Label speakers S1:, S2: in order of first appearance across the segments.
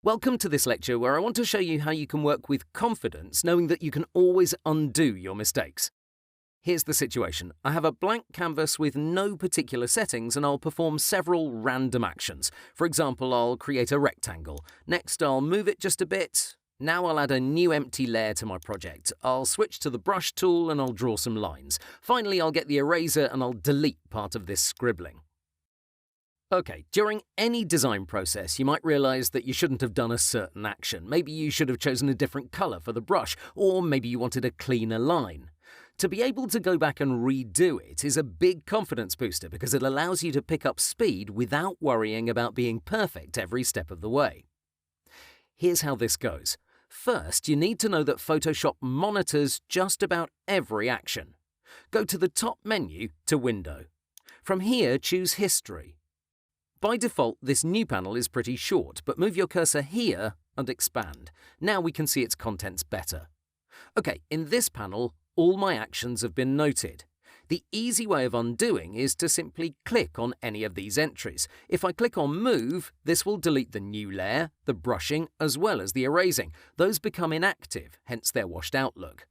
S1: Welcome to this lecture where I want to show you how you can work with confidence knowing that you can always undo your mistakes. Here's the situation. I have a blank canvas with no particular settings and I'll perform several random actions. For example, I'll create a rectangle. Next, I'll move it just a bit. Now I'll add a new empty layer to my project. I'll switch to the brush tool and I'll draw some lines. Finally, I'll get the eraser and I'll delete part of this scribbling. Okay, during any design process, you might realize that you shouldn't have done a certain action. Maybe you should have chosen a different color for the brush, or maybe you wanted a cleaner line. To be able to go back and redo it is a big confidence booster because it allows you to pick up speed without worrying about being perfect every step of the way. Here's how this goes. First, you need to know that Photoshop monitors just about every action. Go to the top menu to Window. From here, choose History. By default, this new panel is pretty short, but move your cursor here and expand. Now we can see its contents better. Okay, in this panel, all my actions have been noted. The easy way of undoing is to simply click on any of these entries. If I click on Move, this will delete the new layer, the brushing, as well as the erasing. Those become inactive, hence their washed out look.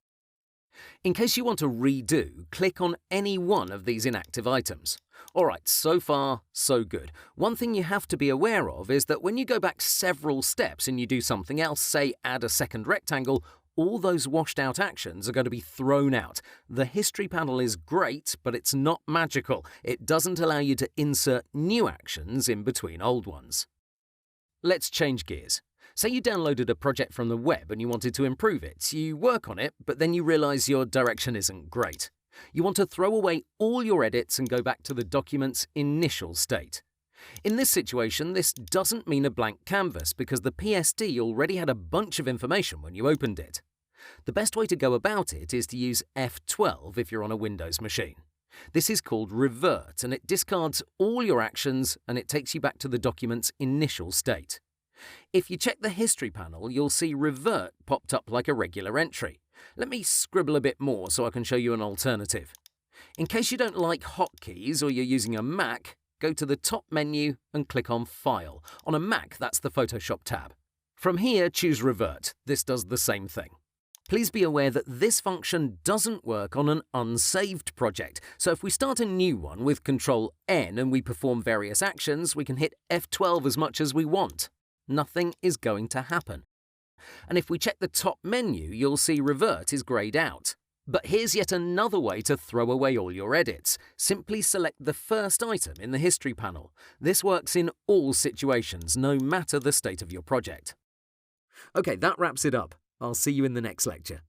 S1: In case you want to redo, click on any one of these inactive items. Alright, so far, so good. One thing you have to be aware of is that when you go back several steps and you do something else, say add a second rectangle, all those washed out actions are going to be thrown out. The history panel is great, but it's not magical. It doesn't allow you to insert new actions in between old ones. Let's change gears. Say you downloaded a project from the web and you wanted to improve it. You work on it, but then you realize your direction isn't great. You want to throw away all your edits and go back to the document's initial state. In this situation, this doesn't mean a blank canvas because the PSD already had a bunch of information when you opened it. The best way to go about it is to use F12 if you're on a Windows machine. This is called Revert and it discards all your actions and it takes you back to the document's initial state. If you check the History panel, you'll see Revert popped up like a regular entry. Let me scribble a bit more so I can show you an alternative. In case you don't like hotkeys or you're using a Mac, go to the top menu and click on File. On a Mac, that's the Photoshop tab. From here, choose Revert. This does the same thing. Please be aware that this function doesn't work on an unsaved project, so if we start a new one with Ctrl-N and we perform various actions, we can hit F12 as much as we want. Nothing is going to happen. And if we check the top menu, you'll see Revert is grayed out. But here's yet another way to throw away all your edits. Simply select the first item in the History panel. This works in all situations, no matter the state of your project. Okay, that wraps it up. I'll see you in the next lecture.